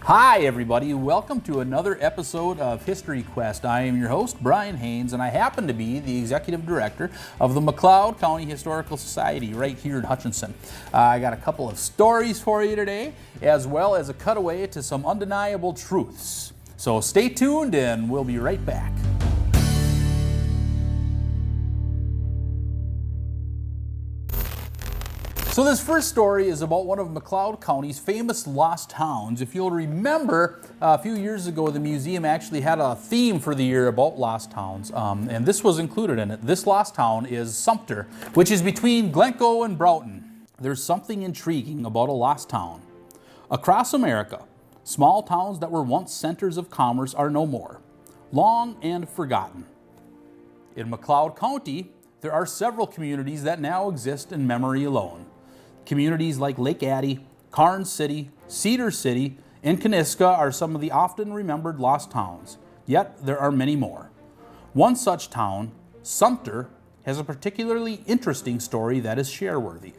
Hi everybody, welcome to another episode of History Quest. I am your host, Brian Haynes, and I happen to be the Executive Director of the McLeod County Historical Society right here in Hutchinson. I got a couple of stories for you today, as well as a cutaway to some undeniable truths. So stay tuned and we'll be right back. So this first story is about one of McLeod County's famous lost towns. If you'll remember, a few years ago, the museum actually had a theme for the year about lost towns, and this was included in it. This lost town is Sumter, which is between Glencoe and Broughton. There's something intriguing about a lost town. Across America, small towns that were once centers of commerce are no more, long and forgotten. In McLeod County, there are several communities that now exist in memory alone. Communities like Lake Addie, Karnes City, Cedar City, and Kaniska are some of the often remembered lost towns, yet there are many more. One such town, Sumter, has a particularly interesting story that is share-worthy.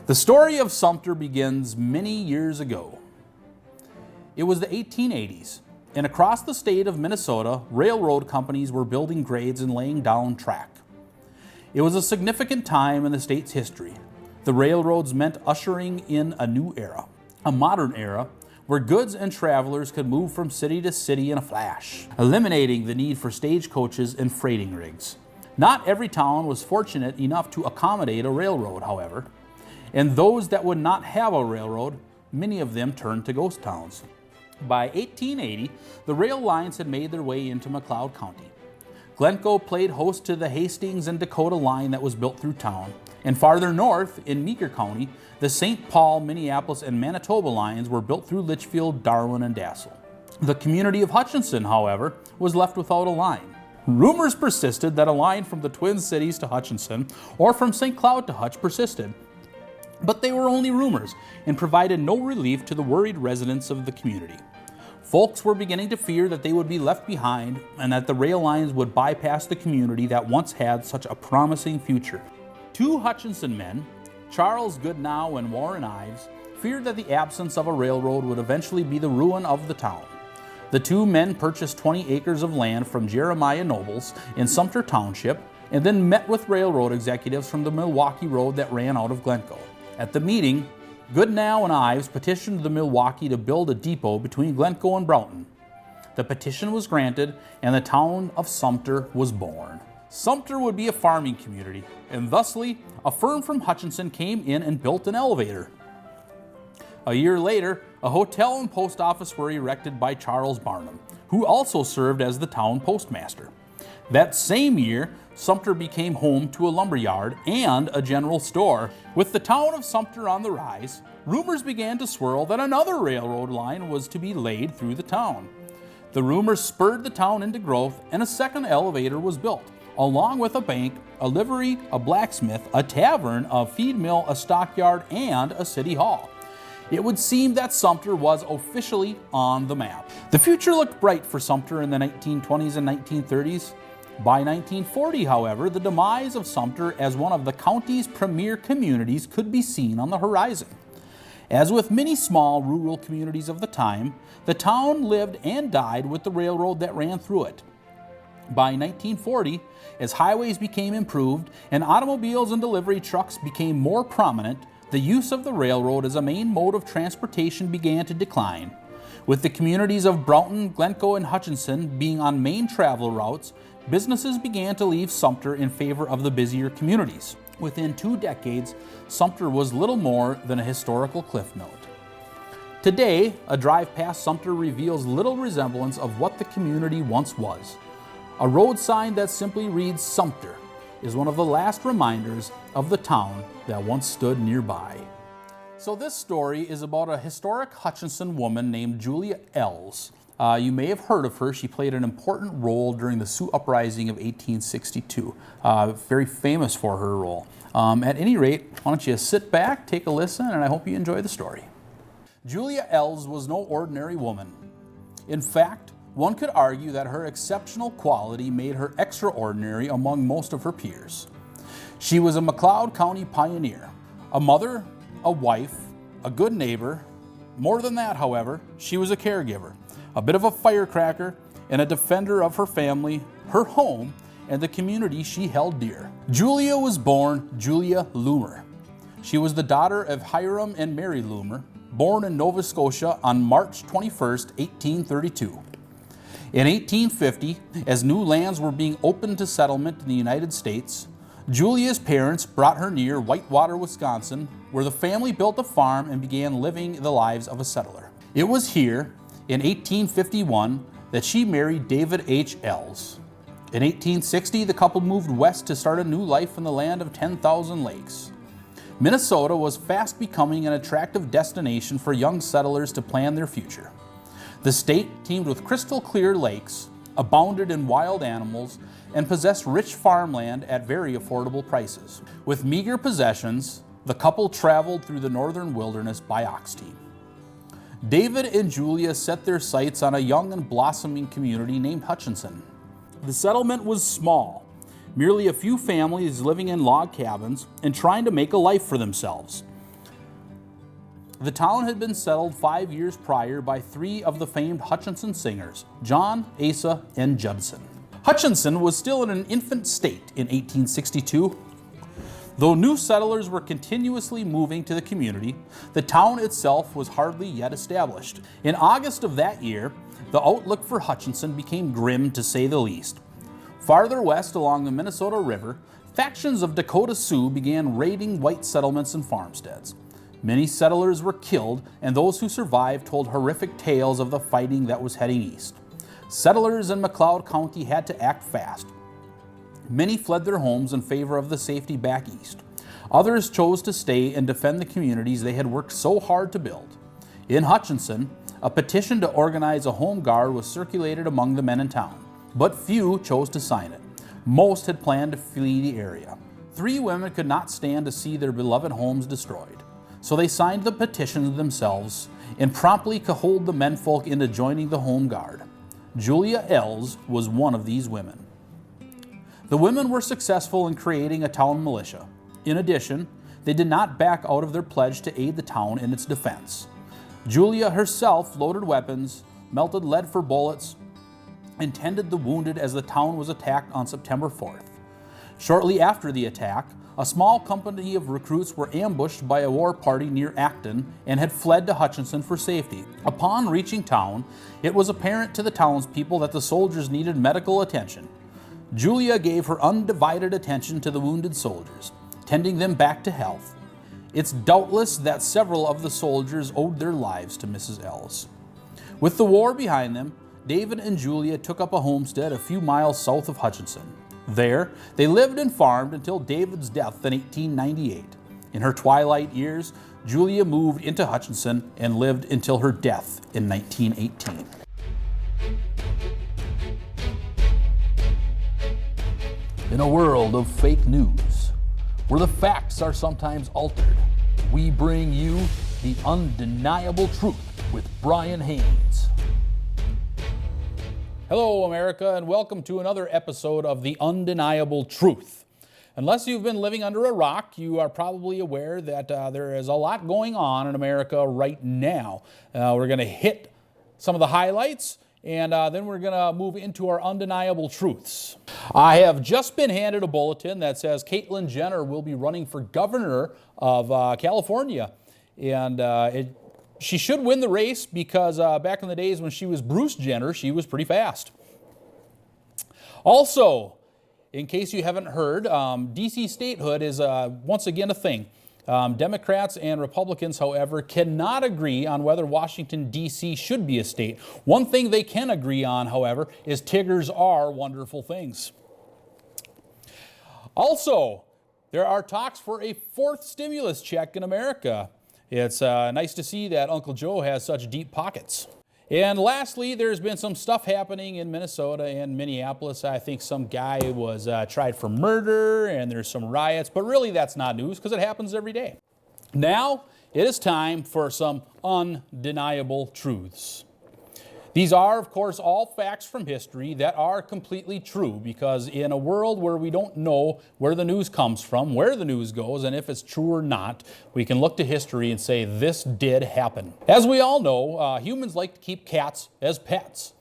The story of Sumter begins many years ago. It was the 1880s, and across the state of Minnesota, railroad companies were building grades and laying down track. It was a significant time in the state's history. The railroads meant ushering in a new era, a modern era, where goods and travelers could move from city to city in a flash, eliminating the need for stagecoaches and freighting rigs. Not every town was fortunate enough to accommodate a railroad, however, and those that would not have a railroad, many of them turned to ghost towns. By 1880, the rail lines had made their way into McLeod County. Glencoe played host to the Hastings and Dakota line that was built through town. And farther north, in Meeker County, the St. Paul, Minneapolis, and Manitoba lines were built through Litchfield, Darwin, and Dassel. The community of Hutchinson, however, was left without a line. Rumors persisted that a line from the Twin Cities to Hutchinson or from St. Cloud to Hutch persisted. But they were only rumors and provided no relief to the worried residents of the community. Folks were beginning to fear that they would be left behind and that the rail lines would bypass the community that once had such a promising future. Two Hutchinson men, Charles Goodnow and Warren Ives, feared that the absence of a railroad would eventually be the ruin of the town. The two men purchased 20 acres of land from Jeremiah Nobles in Sumter Township and then met with railroad executives from the Milwaukee Road that ran out of Glencoe. At the meeting, Goodnow and Ives petitioned the Milwaukee to build a depot between Glencoe and Broughton. The petition was granted and the town of Sumter was born. Sumter would be a farming community, and thusly, a firm from Hutchinson came in and built an elevator. A year later, a hotel and post office were erected by Charles Barnum, who also served as the town postmaster. That same year, Sumter became home to a lumberyard and a general store. With the town of Sumter on the rise, rumors began to swirl that another railroad line was to be laid through the town. The rumors spurred the town into growth, and a second elevator was built, along with a bank, a livery, a blacksmith, a tavern, a feed mill, a stockyard, and a city hall. It would seem that Sumter was officially on the map. The future looked bright for Sumter in the 1920s and 1930s. By 1940, however, the demise of Sumter as one of the county's premier communities could be seen on the horizon. As with many small rural communities of the time, the town lived and died with the railroad that ran through it. By 1940, as highways became improved and automobiles and delivery trucks became more prominent, the use of the railroad as a main mode of transportation began to decline. With the communities of Broughton, Glencoe, and Hutchinson being on main travel routes, businesses began to leave Sumter in favor of the busier communities. Within 2 decades, Sumter was little more than a historical cliff note. Today, a drive past Sumter reveals little resemblance of what the community once was. A road sign that simply reads Sumter is one of the last reminders of the town that once stood nearby. So this story is about a historic Hutchinson woman named Julia Ells. You may have heard of her. She played an important role during the Sioux Uprising of 1862. Very famous for her role. At any rate, why don't you sit back, take a listen, and I hope you enjoy the story. Julia Ells was no ordinary woman. In fact, one could argue that her exceptional quality made her extraordinary among most of her peers. She was a McLeod County pioneer, a mother, a wife, a good neighbor, More than that, however, she was a caregiver, a bit of a firecracker, and a defender of her family, her home, and the community she held dear. Julia was born Julia Loomer. She was the daughter of Hiram and Mary Loomer, born in Nova Scotia on March 21st, 1832. In 1850, as new lands were being opened to settlement in the United States, Julia's parents brought her near Whitewater, Wisconsin, where the family built a farm and began living the lives of a settler. It was here, in 1851, that she married David H. Ells. In 1860, the couple moved west to start a new life in the land of 10,000 lakes. Minnesota was fast becoming an attractive destination for young settlers to plan their future. The state teemed with crystal clear lakes, abounded in wild animals, and possessed rich farmland at very affordable prices. With meager possessions, the couple traveled through the northern wilderness by ox team. David and Julia set their sights on a young and blossoming community named Hutchinson. The settlement was small, merely a few families living in log cabins and trying to make a life for themselves. The town had been settled 5 years prior by three of the famed Hutchinson singers, John, Asa, and Judson. Hutchinson was still in an infant state in 1862. Though new settlers were continuously moving to the community, the town itself was hardly yet established. In August of that year, the outlook for Hutchinson became grim to say the least. Farther west along the Minnesota River, factions of Dakota Sioux began raiding white settlements and farmsteads. Many settlers were killed, and those who survived told horrific tales of the fighting that was heading east. Settlers in McLeod County had to act fast. Many fled their homes in favor of the safety back east. Others chose to stay and defend the communities they had worked so hard to build. In Hutchinson, a petition to organize a home guard was circulated among the men in town, but few chose to sign it. Most had planned to flee the area. 3 women could not stand to see their beloved homes destroyed, so they signed the petition themselves and promptly cajoled the menfolk into joining the home guard. Julia Ells was one of these women. The women were successful in creating a town militia. In addition, they did not back out of their pledge to aid the town in its defense. Julia herself loaded weapons, melted lead for bullets, and tended the wounded as the town was attacked on September 4th. Shortly after the attack, a small company of recruits were ambushed by a war party near Acton and had fled to Hutchinson for safety. Upon reaching town, it was apparent to the townspeople that the soldiers needed medical attention. Julia gave her undivided attention to the wounded soldiers, tending them back to health. It's doubtless that several of the soldiers owed their lives to Mrs. Ells. With the war behind them, David and Julia took up a homestead a few miles south of Hutchinson. There, they lived and farmed until David's death in 1898. In her twilight years, Julia moved into Hutchinson and lived until her death in 1918. In a world of fake news, where the facts are sometimes altered, we bring you the undeniable truth with Brian Haynes. Hello, America, and welcome to another episode of The Undeniable Truth. Unless you've been living under a rock, you are probably aware that there is a lot going on in America right now. We're going to hit some of the highlights, and then we're going to move into our undeniable truths. I have just been handed a bulletin that says Caitlyn Jenner will be running for governor of California, and she should win the race because back in the days when she was Bruce Jenner, she was pretty fast. Also, in case you haven't heard, DC statehood is once again a thing. Democrats and Republicans, however, cannot agree on whether Washington, D.C. should be a state. One thing they can agree on, however, is Tiggers are wonderful things. Also, there are talks for a 4th stimulus check in America. It's nice to see that Uncle Joe has such deep pockets. And lastly, there's been some stuff happening in Minnesota and Minneapolis. I think some guy was tried for murder and there's some riots, but really that's not news because it happens every day. Now it is time for some undeniable truths. These are, of course, all facts from history that are completely true, because in a world where we don't know where the news comes from, where the news goes, and if it's true or not, we can look to history and say this did happen. As we all know, humans like to keep cats as pets.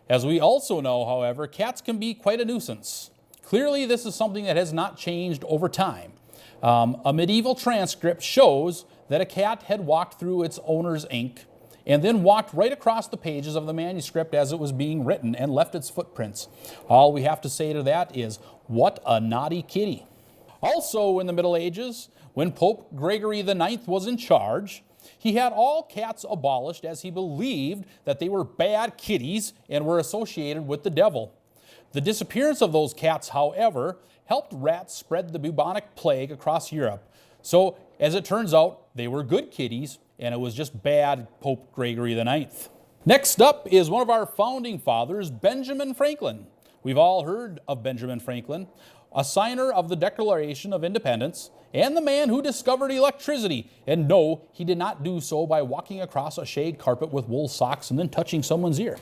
As we also know, however, cats can be quite a nuisance. Clearly, this is something that has not changed over time. A medieval transcript shows that a cat had walked through its owner's ink and then walked right across the pages of the manuscript as it was being written and left its footprints. All we have to say to that is, what a naughty kitty. Also in the Middle Ages, when Pope Gregory IX was in charge, he had all cats abolished as he believed that they were bad kitties and were associated with the devil. The disappearance of those cats, however, helped rats spread the bubonic plague across Europe. So, as it turns out, they were good kitties, and it was just bad Pope Gregory IX. Next up is one of our founding fathers, Benjamin Franklin. We've all heard of Benjamin Franklin, a signer of the Declaration of Independence, and the man who discovered electricity. And no, he did not do so by walking across a shag carpet with wool socks and then touching someone's ear.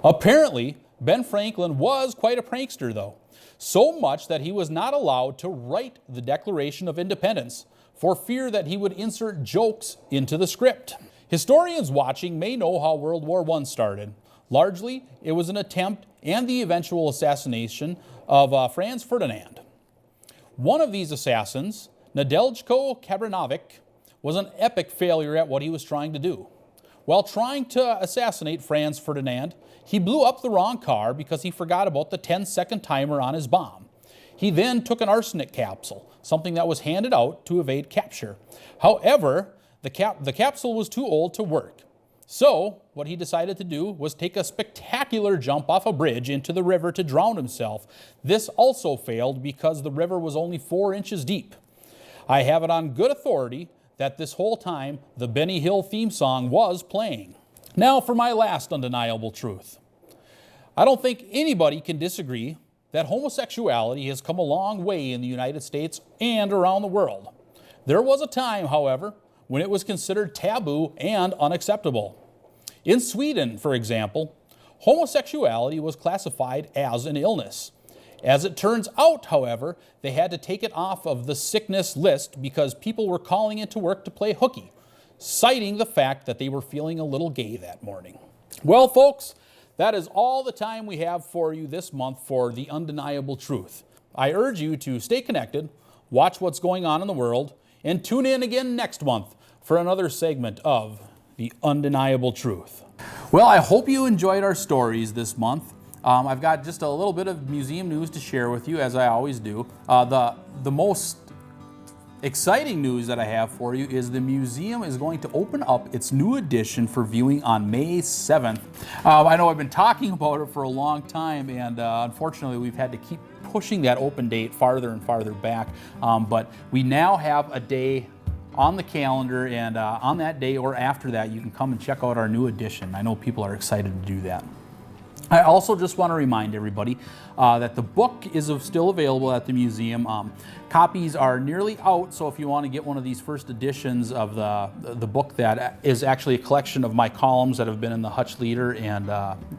Apparently, Ben Franklin was quite a prankster, though. So much that he was not allowed to write the Declaration of Independence for fear that he would insert jokes into the script. Historians watching may know how World War I started. Largely, it was an attempt and the eventual assassination of Franz Ferdinand. One of these assassins, Nedeljko Kabranovic, was an epic failure at what he was trying to do. While trying to assassinate Franz Ferdinand, he blew up the wrong car because he forgot about the 10-second timer on his bomb. He then took an arsenic capsule, something that was handed out to evade capture. However, the capsule was too old to work. So, what he decided to do was take a spectacular jump off a bridge into the river to drown himself. This also failed because the river was only 4 inches deep. I have it on good authority that this whole time the Benny Hill theme song was playing. Now for my last undeniable truth. I don't think anybody can disagree that homosexuality has come a long way in the United States and around the world. There was a time, however, when it was considered taboo and unacceptable. In Sweden, for example, homosexuality was classified as an illness. As it turns out, however, they had to take it off of the sickness list because people were calling into work to play hooky, citing the fact that they were feeling a little gay that morning. Well, folks, that is all the time we have for you this month for The Undeniable Truth. I urge you to stay connected, watch what's going on in the world, and tune in again next month for another segment of The Undeniable Truth. Well, I hope you enjoyed our stories this month. I've got just a little bit of museum news to share with you, as I always do. The most exciting news that I have for you is the museum is going to open up its new edition for viewing on May 7th. I know I've been talking about it for a long time, and unfortunately we've had to keep pushing that open date farther and farther back. But we now have a day on the calendar, and on that day or after that, you can come and check out our new edition. I know people are excited to do that. I also just want to remind everybody that the book is still available at the museum. Copies are nearly out, so if you want to get one of these first editions of the book that is actually a collection of my columns that have been in the Hutch Leader and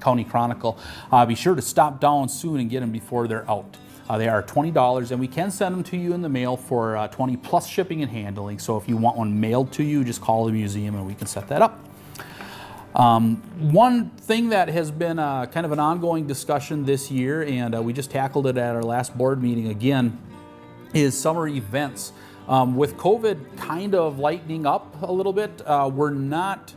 County Chronicle, be sure to stop down soon and get them before they're out. They are $20, and we can send them to you in the mail for $20 plus shipping and handling. So if you want one mailed to you, just call the museum and we can set that up. One thing that has been kind of an ongoing discussion this year, and we just tackled it at our last board meeting again, is summer events. With COVID kind of lightening up a little bit, we're not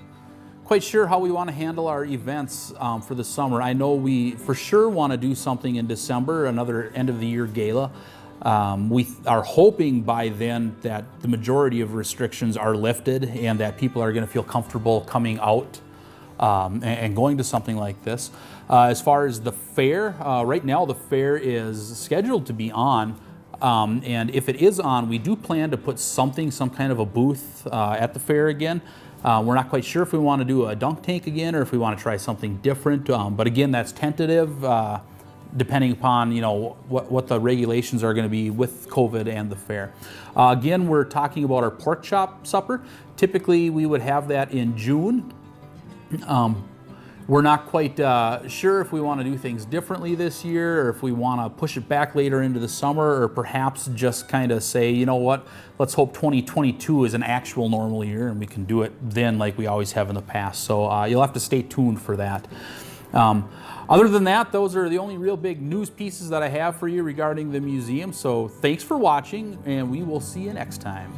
quite sure how we want to handle our events for the summer. I know we for sure want to do something in December, another end of the year gala. We are hoping by then that the majority of restrictions are lifted and that people are going to feel comfortable coming out and going to something like this. As far as the fair, right now the fair is scheduled to be on, and if it is on, we do plan to put some kind of a booth at the fair again. We're not quite sure if we want to do a dunk tank again or if we want to try something different, but again, that's tentative, depending upon what the regulations are going to be with COVID and the fair. Again, we're talking about our pork chop supper. Typically, we would have that in June. We're not quite sure if we want to do things differently this year, or if we want to push it back later into the summer, or perhaps just kind of say, you know what, let's hope 2022 is an actual normal year and we can do it then like we always have in the past. So you'll have to stay tuned for that. Other than that, those are the only real big news pieces that I have for you regarding the museum. So thanks for watching, and we will see you next time.